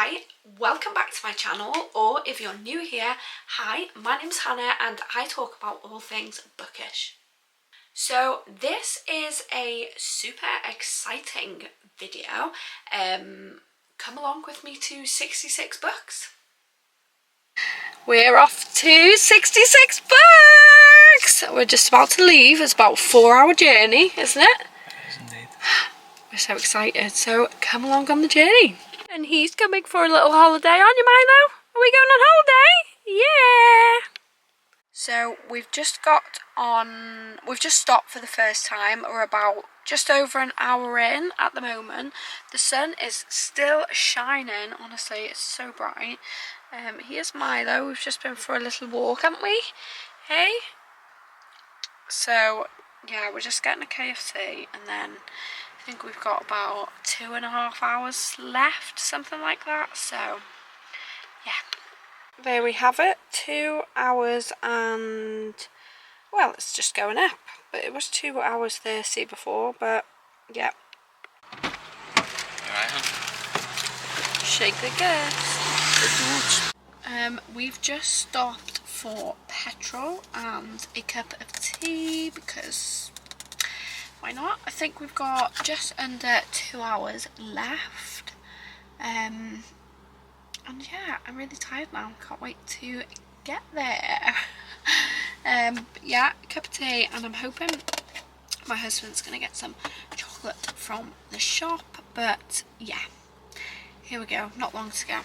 Hi, welcome back to my channel, or if you're new here, hi, my name's Hannah and I talk about all things bookish. So this is a super exciting video. Come along with me to 66 books. We're off to 66 books! We're just about to leave. It's about a 4-hour journey, isn't it? It is indeed. We're so excited, so come along on the journey. And he's coming for a little holiday, aren't you, Milo? Are we going on holiday? Yeah! So we've just stopped for the first time. We're about just over an hour in at the moment. The sun is still shining, honestly, it's so bright. Here's Milo, we've just been for a little walk, haven't we? Hey? So, yeah, we're just getting a KFC and then I think we've got about 2.5 hours left, something like that, so yeah. There we have it, 2 hours and, well, it's just going up, but it was 2 hours 30 before, but yeah. Alright, huh? Shake the gas. We've just stopped for petrol and a cup of tea because why not? I think we've got just under 2 hours left. And yeah, I'm really tired now. Can't wait to get there. Yeah, cup of tea, and I'm hoping my husband's gonna get some chocolate from the shop. But yeah, here we go. Not long to go.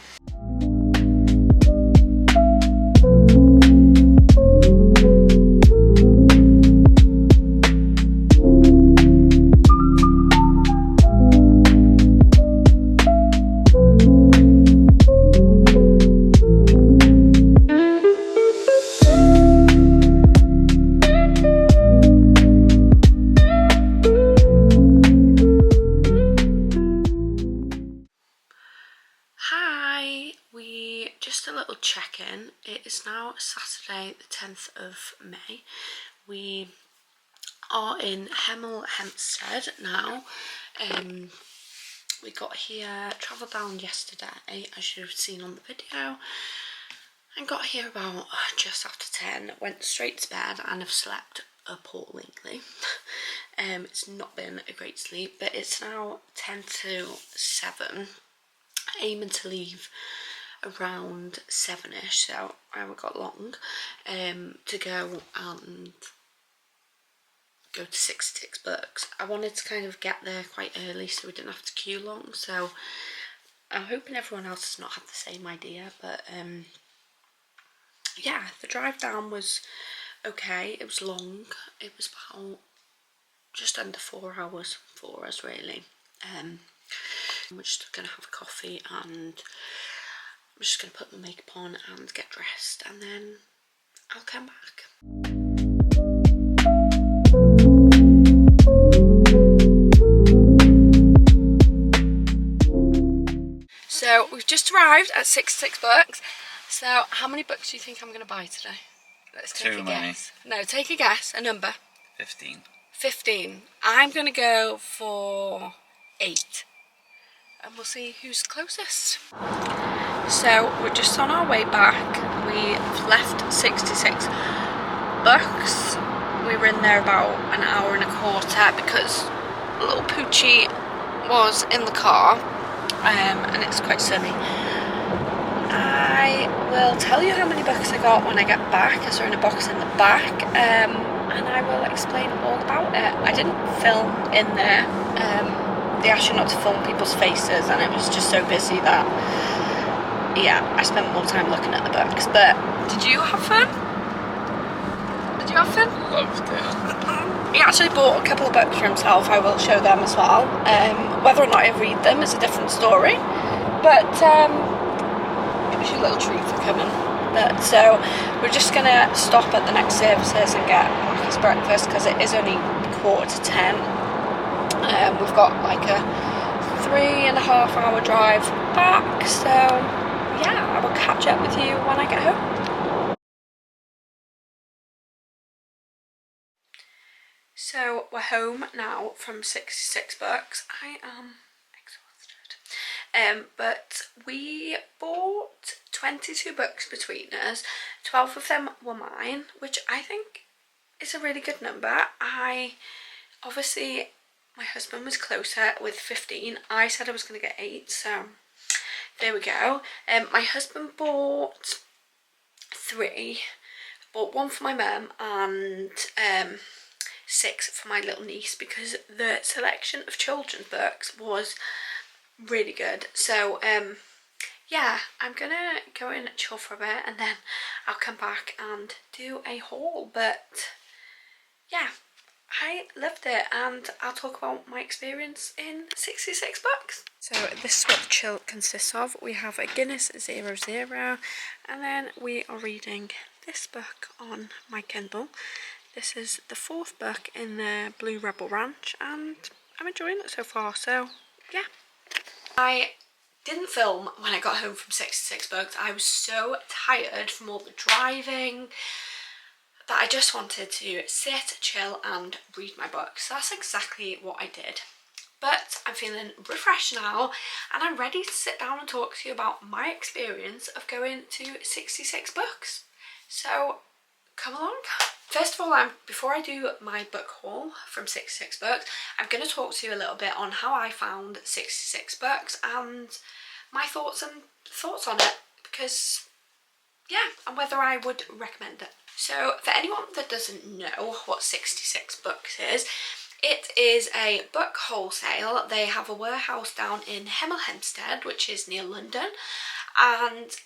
Just a little check-in. It is now Saturday the 10th of May. We are in Hemel Hempstead now. We got here, travelled down yesterday as you've seen on the video, and got here about just after 10, went straight to bed and have slept appallingly. It's not been a great sleep, but it's now 10 to 7, aiming to leave around 7ish, so I haven't got long to go and go to 66 books. I wanted to kind of get there quite early so we didn't have to queue long, so I'm hoping everyone else has not had the same idea, but yeah, the drive down was okay. It was long. It was about just under 4 hours for us, really. We're just gonna have a coffee and I'm just going to put my makeup on and get dressed, and then I'll come back. So we've just arrived at 66 books. So how many books do you think I'm going to buy today? Let's take a guess. No, take a guess, a number. 15. 15. I'm going to go for 8. And we'll see who's closest. So we're just on our way back. We've left 66 books. We were in there about an hour and a quarter because little Poochie was in the car, and it's quite sunny. I will tell you how many books I got when I get back, as they're in a box in the back, and I will explain all about it. I didn't film in there. They asked you not to film people's faces, and it was just so busy that, yeah, I spent more time looking at the books. But did you have fun? Did you have fun? Loved it. He actually bought a couple of books for himself. I will show them as well. Whether or not I read them is a different story. But it was your little treat for coming. But so we're just gonna stop at the next services and get Mackie's breakfast because it is only 9:45. We've got like a 3.5 hour drive back, so yeah, I will catch up with you when I get home. So we're home now from 66 books. I am exhausted. But we bought 22 books between us. 12 of them were mine, which I think is a really good number. Obviously, my husband was closer with 15. I said I was going to get 8, so there we go. My husband bought 3. Bought 1 for my mum and 6 for my little niece, because the selection of children's books was really good. So yeah, I'm gonna go and chill for a bit and then I'll come back and do a haul. But yeah, I loved it, and I'll talk about my experience in 66 books. So this is what the chill consists of. We have a Guinness 00, and then we are reading this book on my Kindle. This is the 4th book in the Blue Rebel Ranch, and I'm enjoying it so far, so yeah. I didn't film when I got home from 66 books. I was so tired from all the driving that I just wanted to sit, chill and read my book. So that's exactly what I did. But I'm feeling refreshed now, and I'm ready to sit down and talk to you about my experience of going to 66 books. So come along. First of all, before I do my book haul from 66 books, I'm going to talk to you a little bit on how I found 66 books and my thoughts on it, because yeah, and whether I would recommend it. So for anyone that doesn't know what 66 books is, it is a book wholesale. They have a warehouse down in Hemel Hempstead, which is near London, and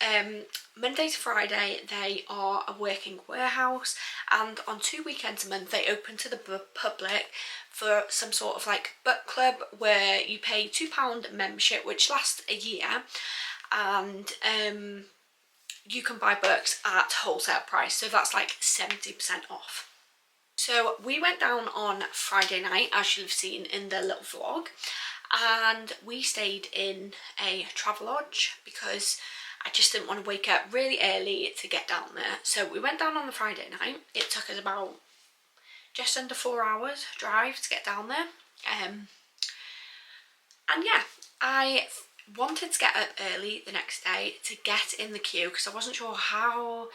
Monday to Friday they are a working warehouse, and on 2 weekends a month they open to the public for some sort of like book club where you pay £2 membership, which lasts a year, and you can buy books at wholesale price, so that's like 70% off. So we went down on Friday night, as you've seen in the little vlog, and we stayed in a Travelodge because I just didn't want to wake up really early to get down there. So we went down on the Friday night. It took us about just under 4 hours drive to get down there. And yeah, I wanted to get up early the next day to get in the queue, because I wasn't sure how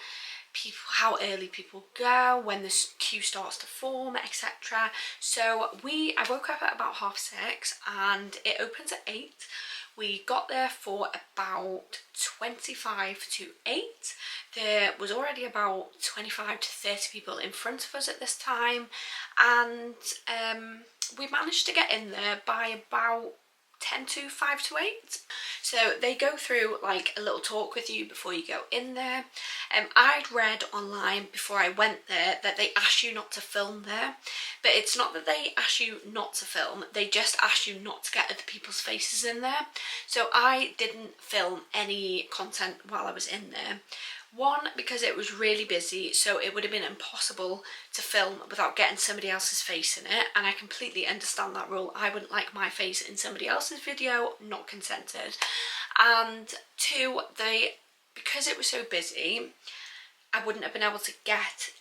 early people go, when the queue starts to form, etc. So I woke up at about 6:30 and it opens at 8. We got there for about 25 to 8. There was already about 25 to 30 people in front of us at this time, and we managed to get in there by about 10 to 5 to 8. So they go through like a little talk with you before you go in there. I'd read online before I went there that they ask you not to film there, but it's not that they ask you not to film, they just ask you not to get other people's faces in there. So I didn't film any content while I was in there. One, because it was really busy, so it would have been impossible to film without getting somebody else's face in it, and I completely understand that rule. I wouldn't like my face in somebody else's video, not consented. And 2, because it was so busy, I wouldn't have been able to get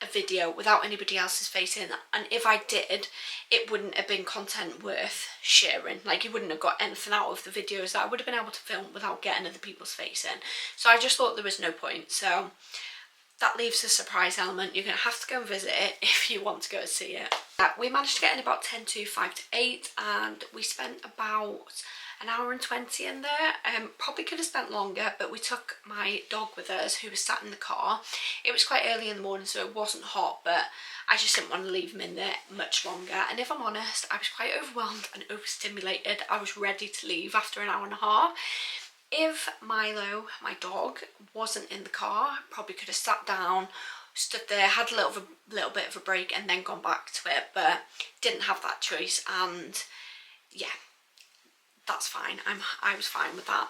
a video without anybody else's face in, and if I did, it wouldn't have been content worth sharing. Like, you wouldn't have got anything out of the videos that I would have been able to film without getting other people's face in. So I just thought there was no point. So that leaves the surprise element. You're going to have to go and visit it if you want to go and see it. We managed to get in about 10 to 5 to 8, and we spent about an hour and 20 in there. Probably could have spent longer, but we took my dog with us, who was sat in the car. It was quite early in the morning, so it wasn't hot, but I just didn't want to leave him in there much longer. And if I'm honest, I was quite overwhelmed and overstimulated. I was ready to leave after an hour and a half. If Milo, my dog, wasn't in the car, I probably could have sat down, stood there, had a little bit of a break, and then gone back to it, but didn't have that choice. And yeah, that's fine. I was fine with that.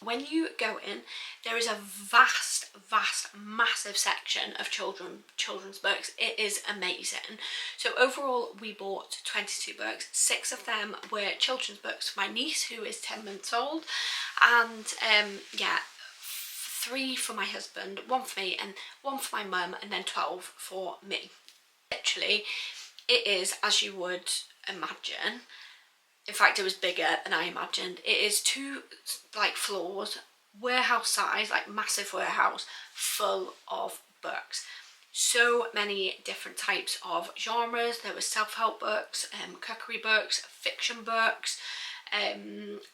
When you go in, there is a vast, massive section of children's books. It is amazing. So overall, we bought 22 books. 6 of them were children's books for my niece, who is 10 months old, and yeah, 3 for my husband, 1 for me, and 1 for my mum, and then 12 for me. Literally, it is, as you would imagine, In fact, it was bigger than I imagined. It is 2 like floors, warehouse size, like massive warehouse, full of books. So many different types of genres. There were self-help books, cookery books, fiction books,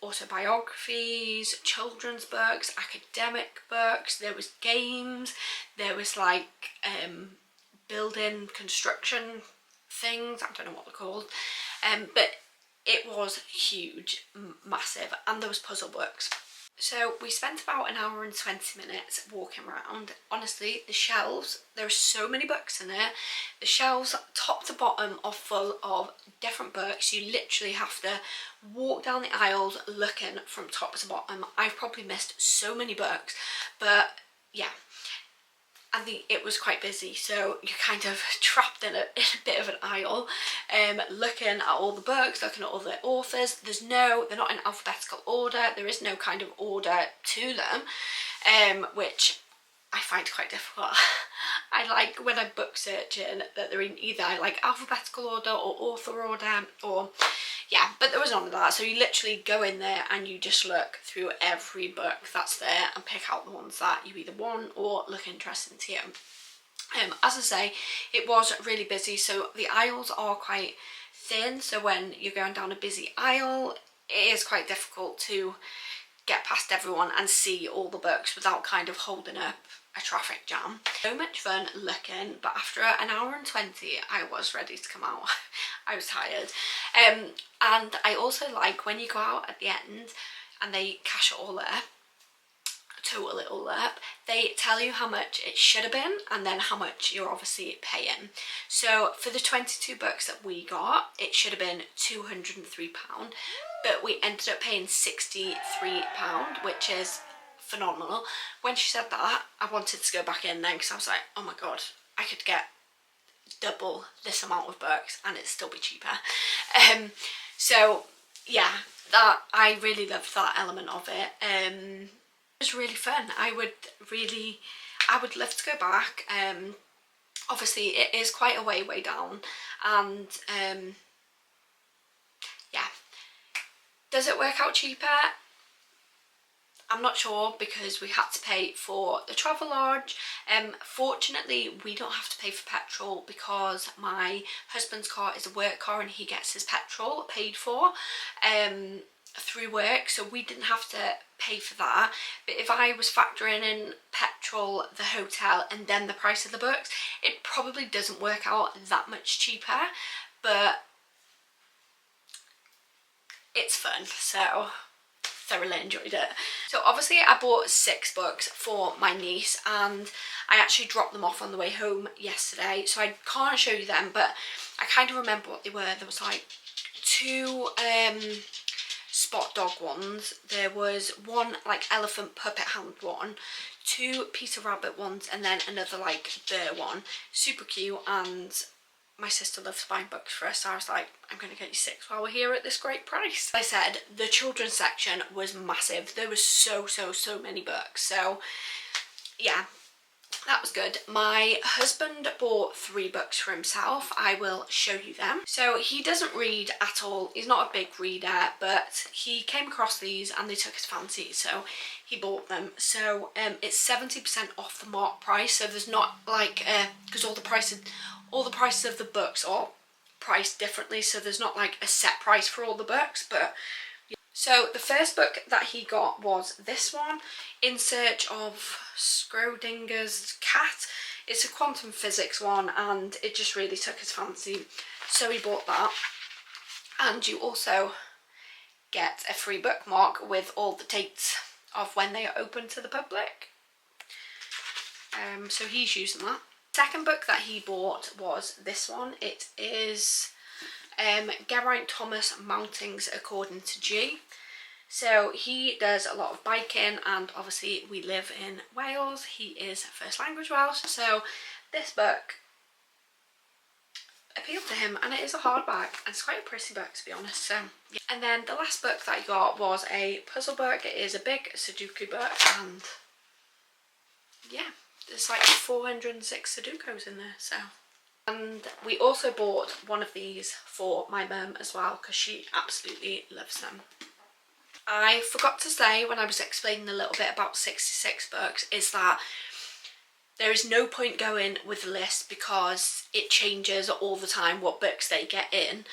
autobiographies, children's books, academic books. There was games. There was like building construction things. I don't know what they're called, but it was huge, massive, and there was puzzle books. So we spent about an hour and 20 minutes walking around. Honestly, the shelves, there are so many books in there. The shelves top to bottom are full of different books. You literally have to walk down the aisles looking from top to bottom. I've probably missed so many books, but yeah. And it was quite busy, so you're kind of trapped in a bit of an aisle, looking at all the books, looking at all the authors. They're not in alphabetical order. There is no kind of order to them, which I find quite difficult. I like when I'm book searching that they're in either like alphabetical order or author order, or yeah, but there was none of that. So you literally go in there and you just look through every book that's there and pick out the ones that you either want or look interesting to you. As I say, it was really busy, so the aisles are quite thin, so when you're going down a busy aisle, it is quite difficult to get past everyone and see all the books without kind of holding up a traffic jam. So much fun looking, but after an hour and 20 I was ready to come out. I was tired. And I also like when you go out at the end and they cash it all up, total it all up, they tell you how much it should have been and then how much you're obviously paying. So for the 22 books that we got, it should have been £203, but we ended up paying £63, which is phenomenal. When she said that, I wanted to go back in then because I was like, oh my god, I could get double this amount of books and it'd still be cheaper. So yeah, that I really loved that element of it. It was really fun. I would love to go back. Obviously it is quite a way down, and yeah, does it work out cheaper? I'm not sure because we had to pay for the Travelodge. Fortunately, we don't have to pay for petrol because my husband's car is a work car and he gets his petrol paid for through work, so we didn't have to pay for that. But if I was factoring in petrol, the hotel, and then the price of the books, it probably doesn't work out that much cheaper, but it's fun, so thoroughly enjoyed it. So obviously I bought 6 books for my niece and I actually dropped them off on the way home yesterday, so I can't show you them, but I kind of remember what they were. There was like 2 spot dog ones, there was one like elephant puppet hand one, 2 Peter Rabbit ones, and then another like bear one. Super cute, and my sister loves buying books for us, so I was like, I'm going to get you 6 while we're here at this great price. Like I said, the children's section was massive. There was so many books, so yeah, that was good. My husband bought 3 books for himself. I will show you them. So he doesn't read at all. He's not a big reader, but he came across these and they took his fancy, so he bought them. So it's 70% off the mark price, so there's not like because all the prices of the books are priced differently, so there's not like a set price for all the books. But yeah. So the first book that he got was this one, In Search of Schrodinger's Cat. It's a quantum physics one and it just really took his fancy, so he bought that. And you also get a free bookmark with all the dates of when they are open to the public. So he's using that. Second book that he bought was this one. It is Geraint Thomas Mountings According to G. So he does a lot of biking, and obviously we live in Wales. He is first language Welsh, so this book appealed to him, and it is a hardback and it's quite a pretty book, to be honest. So yeah. And then the last book that he got was a puzzle book. It is a big Sudoku book, and yeah, there's like 406 Sudokus in there, so And we also bought one of these for my mum as well because she absolutely loves them. I forgot to say when I was explaining a little bit about 66 books is that there is no point going with the list because it changes all the time what books they get in.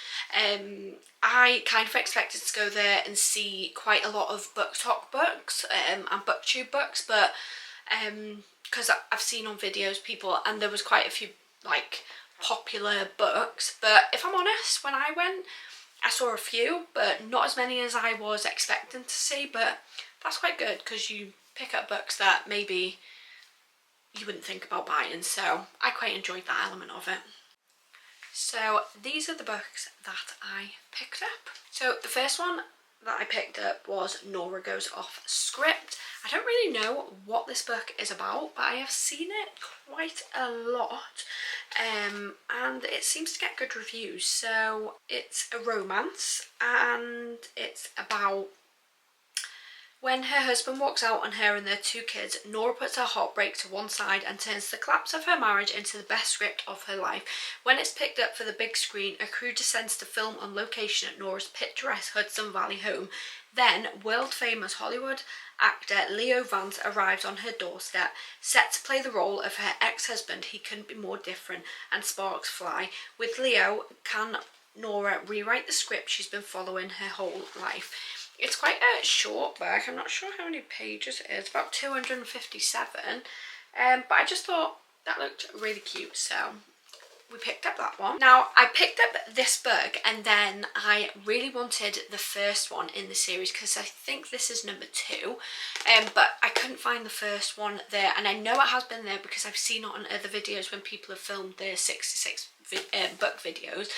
I kind of expected to go there and see quite a lot of book talk books and booktube books, but because I've seen on videos people, and there was quite a few like popular books, but if I'm honest, when I went I saw a few, but not as many as I was expecting to see, but that's quite good because you pick up books that maybe you wouldn't think about buying, so I quite enjoyed that element of it. So these are the books that I picked up. So the first one that I picked up was Nora Goes Off Script. I don't really know what this book is about, but I have seen it quite a lot and it seems to get good reviews. So it's a romance and it's about when her husband walks out on her and their 2 kids, Nora puts her heartbreak to one side and turns the collapse of her marriage into the best script of her life. When it's picked up for the big screen, a crew descends to film on location at Nora's picturesque Hudson Valley home. Then, world-famous Hollywood actor Leo Vance arrives on her doorstep. Set to play the role of her ex-husband, he couldn't be more different, and sparks fly. With Leo, can Nora rewrite the script she's been following her whole life? It's quite a short book. I'm not sure how many pages it is, about 257. But I just thought that looked really cute, so we picked up that one. Now, I picked up this book and then I really wanted the first one in the series because I think this is number 2, but I couldn't find the first one there, and I know it has been there because I've seen it on other videos when people have filmed their 66 book videos,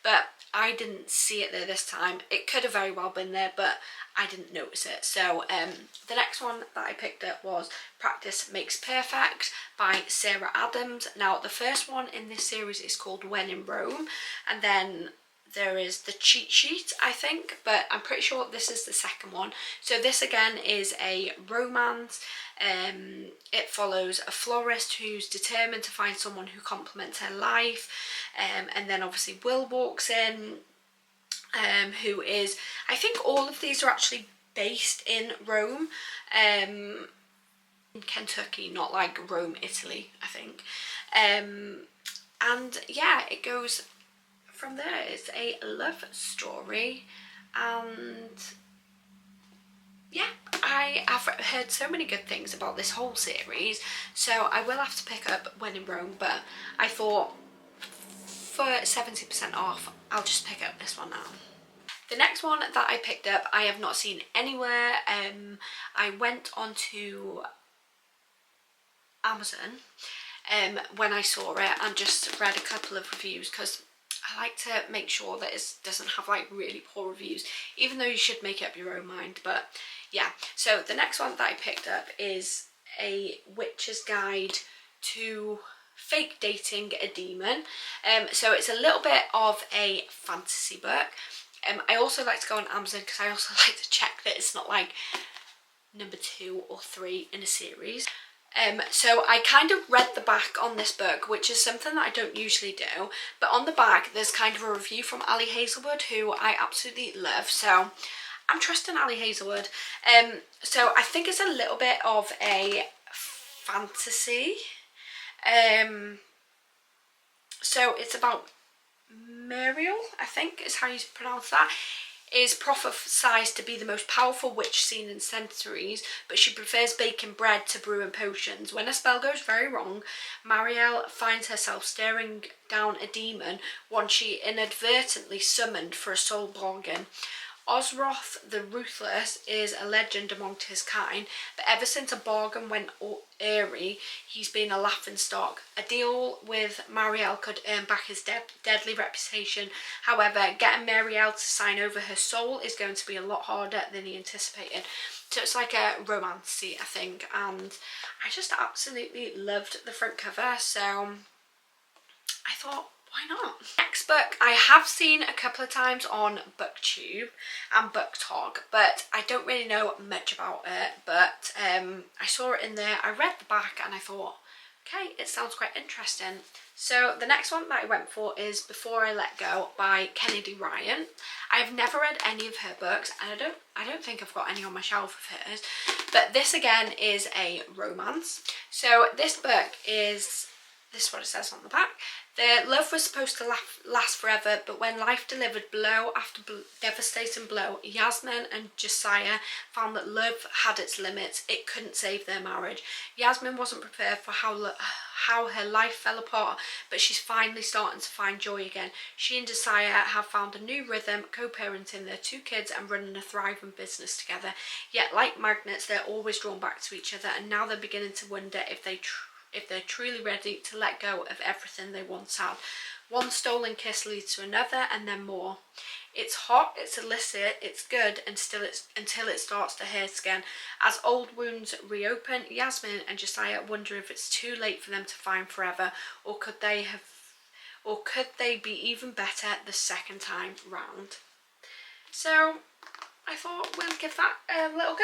but I didn't see it there this time. It could have very well been there, but I didn't notice it. So the next one that I picked up was Practice Makes Perfect by Sarah Adams. Now, the first one in this series is called When in Rome, and then there is the cheat sheet, I think, but I'm pretty sure this is the second one. So this again is a romance. It follows a florist who's determined to find someone who complements her life, and then obviously Will walks in, who is, I think all of these are actually based in Rome, in Kentucky, not like Rome, Italy, I think. And yeah, it goes from there. It's a love story, and yeah, I have heard so many good things about this whole series, so I will have to pick up When in Rome, but I thought for 70% off, I'll just pick up this one now. The next one that I picked up, I have not seen anywhere. I went onto Amazon when I saw it and just read a couple of reviews because I like to make sure that it doesn't have like really poor reviews, even though you should make up your own mind. But yeah, so the next one that I picked up is A Witch's Guide to Fake Dating a Demon. So it's a little bit of a fantasy book. I also like to go on Amazon because I also like to check that it's not like number 2 or 3 in a series. So I kind of read the back on this book, which is something that I don't usually do, but on the back there's kind of a review from Ali Hazelwood, who I absolutely love, so I'm trusting Ali Hazelwood. So I think it's a little bit of a fantasy. So it's about Muriel, I think is how you pronounce that, is prophesied to be the most powerful witch seen in centuries, but she prefers baking bread to brewing potions. When a spell goes very wrong, Marielle finds herself staring down a demon, one she inadvertently summoned for a soul bargain. Osroth the Ruthless is a legend among his kind, but ever since a bargain went airy, he's been a laughingstock. A deal with Marielle could earn back his deadly reputation. However, getting Marielle to sign over her soul is going to be a lot harder than he anticipated. So it's like a romance-y, I think, and I just absolutely loved the front cover, so I thought, why not? Next book I have seen a couple of times on BookTube and BookTok, but I don't really know much about it, but I saw it in there, I read the back and I thought, Okay, it sounds quite interesting. So the next one that I went for is Before I Let Go by Kennedy Ryan. I've never read any of her books, and I don't think I've got any on my shelf of hers. But this again is a romance. So this book is, this is what it says on the back. Their love was supposed to last forever, but when life delivered blow after devastating blow, Yasmin and Josiah found that love had its limits. It couldn't save their marriage. Yasmin wasn't prepared for how her life fell apart, but she's finally starting to find joy again. She and Josiah have found a new rhythm, co-parenting their 2 kids and running a thriving business together. Yet, like magnets, they're always drawn back to each other, and now they're beginning to wonder if they're truly ready to let go of everything they once had. One stolen kiss leads to another, and then more. It's hot, it's illicit, it's good until it starts to hurt again. As old wounds reopen, Yasmin and Josiah wonder if it's too late for them to find forever, or could they be even better the second time round? So I thought we'll give that a little go.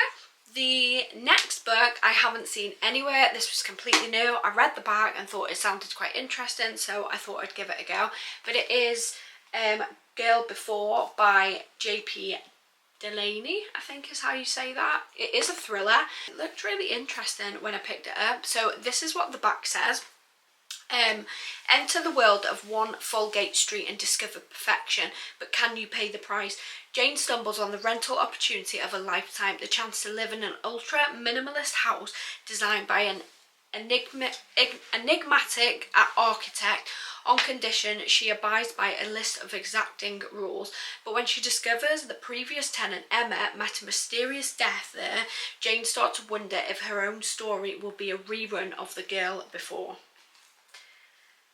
The next book I haven't seen anywhere. This was completely new. I read the back and thought it sounded quite interesting, so I thought I'd give it a go. But it is Girl Before by J.P. Delaney, I think is how you say that. It is a thriller. It looked really interesting when I picked it up. So this is what the back says. Enter the world of One Falgate Street and discover perfection, but can you pay the price? Jane stumbles on the rental opportunity of a lifetime, the chance to live in an ultra-minimalist house designed by an enigmatic architect on condition she abides by a list of exacting rules. But when she discovers the previous tenant, Emma, met a mysterious death there, Jane starts to wonder if her own story will be a rerun of The Girl Before.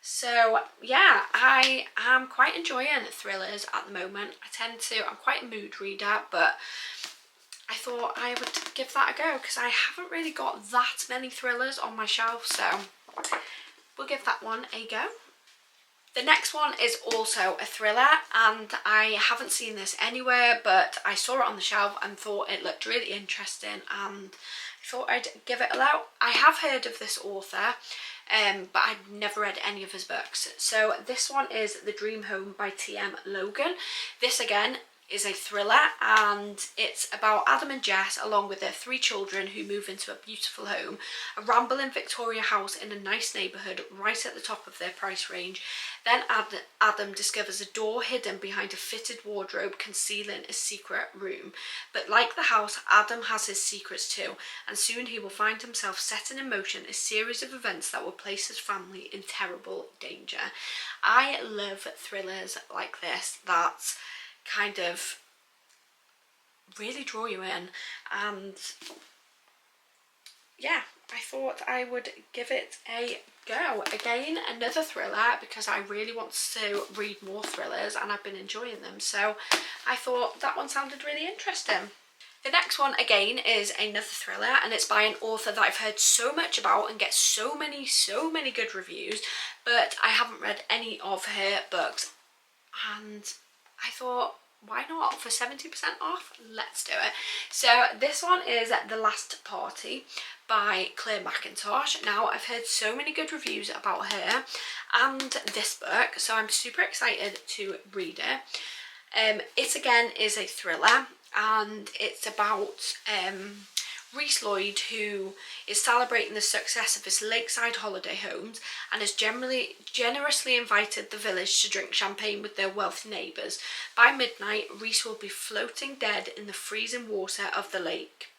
So yeah, I am quite enjoying thrillers at the moment. I'm quite a mood reader, but I thought I would give that a go because I haven't really got that many thrillers on my shelf, so we'll give that one a go. The next one is also a thriller, and I haven't seen this anywhere, but I saw it on the shelf and thought it looked really interesting, and I thought I'd give it a go. I have heard of this author, but I've never read any of his books. So this one is The Dream Home by T.M. Logan. This again is a thriller, and it's about Adam and Jess along with their 3 children who move into a beautiful home, a rambling Victoria house in a nice neighbourhood right at the top of their price range. Then Adam discovers a door hidden behind a fitted wardrobe concealing a secret room. But like the house, Adam has his secrets too, and soon he will find himself setting in motion a series of events that will place his family in terrible danger. I love thrillers like this that kind of really draw you in, and yeah, I thought I would give it a go. Again, another thriller, because I really want to read more thrillers and I've been enjoying them, so I thought that one sounded really interesting. The next one again is another thriller, and it's by an author that I've heard so much about and gets so many good reviews, but I haven't read any of her books, and I thought, why not? For 70% off, let's do it. So this one is The Last Party by Claire McIntosh. Now, I've heard so many good reviews about her and this book, so I'm super excited to read it. It again is a thriller, and it's about Reese Lloyd, who is celebrating the success of his lakeside holiday homes and has generously invited the village to drink champagne with their wealthy neighbours. By midnight, Reese will be floating dead in the freezing water of the lake.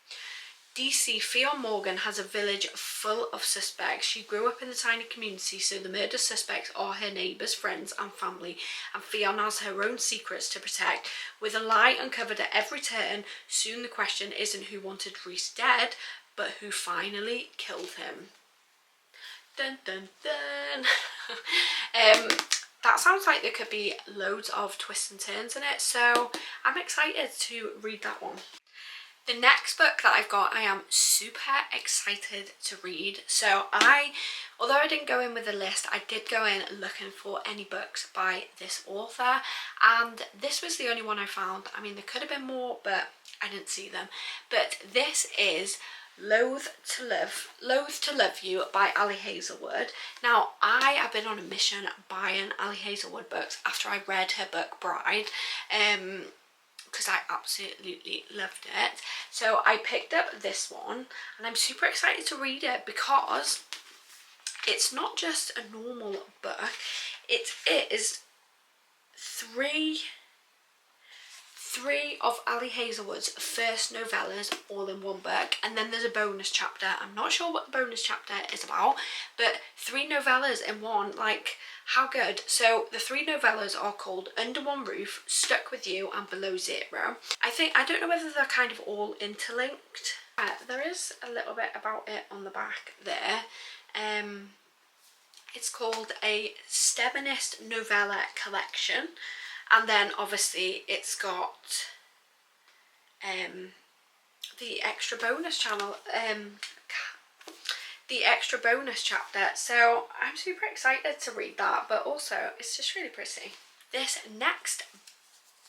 DC Fionn Morgan has a village full of suspects. She grew up in a tiny community, so the murder suspects are her neighbours, friends and family, and Fionn has her own secrets to protect. With a lie uncovered at every turn, soon the question isn't who wanted Reese dead, but who finally killed him. Dun dun dun. That sounds like there could be loads of twists and turns in it, so I'm excited to read that one. The next book that I've got, I am super excited to read. So although I didn't go in with a list, I did go in looking for any books by this author, and this was the only one I found. I mean, there could have been more, but I didn't see them. But this is Loath to Love You by Ali Hazelwood. Now, I have been on a mission buying Ali Hazelwood books after I read her book Bride, because I absolutely loved it. So I picked up this one, and I'm super excited to read it because it's not just a normal book. It is three of Ali Hazelwood's first novellas all in one book, and then there's a bonus chapter. I'm not sure what the bonus chapter is about, but 3 novellas in one, like, how good. So the 3 novellas are called Under One Roof, Stuck With You, and Below Zero. I don't know whether they're kind of all interlinked. There is a little bit about it on the back there. It's called a Steminist Novella Collection. And then obviously it's got the extra bonus chapter. So I'm super excited to read that, but also it's just really pretty. This next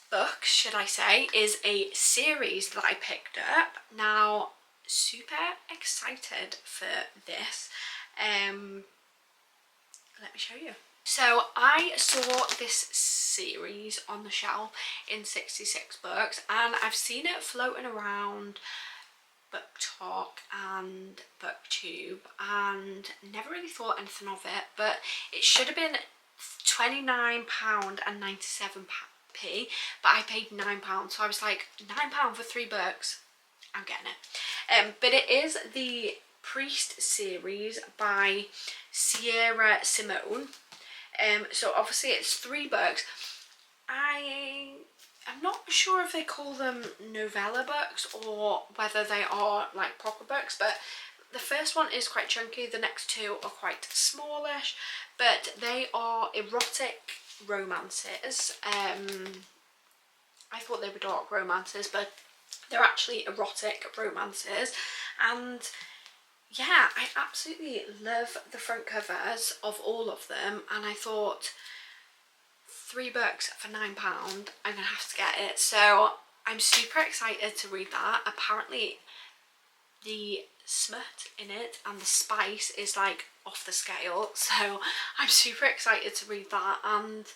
book, should I say, is a series that I picked up. Now, super excited for this. Let me show you. So I saw this series on the shelf in 66 books, and I've seen it floating around BookTok and BookTube and never really thought anything of it, but it should have been £29.97, but I paid £9, so I was like, £9 for 3 books, I'm getting it. But it is the Priest series by Sierra Simone. So obviously it's 3 books. I'm not sure if they call them novella books or whether they are like proper books, but the first one is quite chunky, the next 2 are quite smallish, but they are erotic romances. I thought they were dark romances, but they're actually erotic romances, and yeah, I absolutely love the front covers of all of them, and I thought 3 books for £9, I'm gonna have to get it. So I'm super excited to read that. Apparently the smut in it and the spice is like off the scale, so I'm super excited to read that, and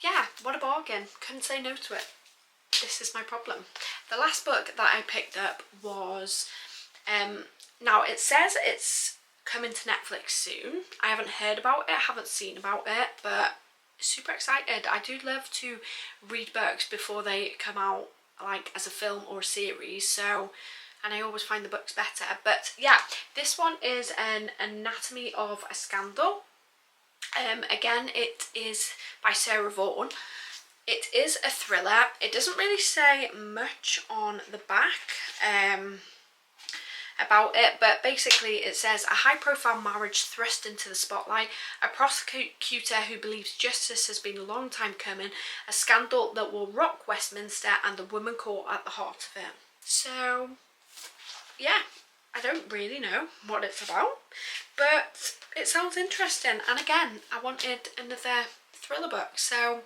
yeah, what a bargain. Couldn't say no to it. This is my problem. The last book that I picked up was now it says it's coming to Netflix soon. I haven't heard about it, haven't seen about it, but super excited. I do love to read books before they come out, like as a film or a series, so, and I always find the books better. But yeah, this one is an Anatomy of a Scandal. Again, it is by Sarah Vaughan. It is a thriller. It doesn't really say much on the back about it, but basically it says a high-profile marriage thrust into the spotlight, a prosecutor who believes justice has been a long time coming, a scandal that will rock Westminster, and the woman caught at the heart of it. So yeah, I don't really know what it's about, but it sounds interesting, and again, I wanted another thriller book, so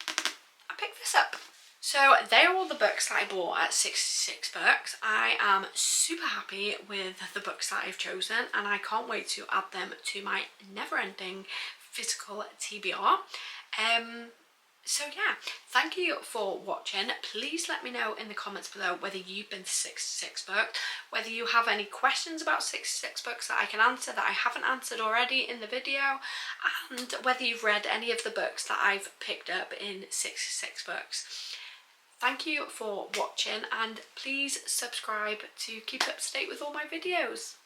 I picked this up. So they are all the books that I bought at 66 Books. I am super happy with the books that I've chosen, and I can't wait to add them to my never-ending physical TBR. So yeah, thank you for watching. Please let me know in the comments below whether you've been to 66 Books, whether you have any questions about 66 Books that I can answer that I haven't answered already in the video, and whether you've read any of the books that I've picked up in 66 Books. Thank you for watching, and please subscribe to keep up to date with all my videos.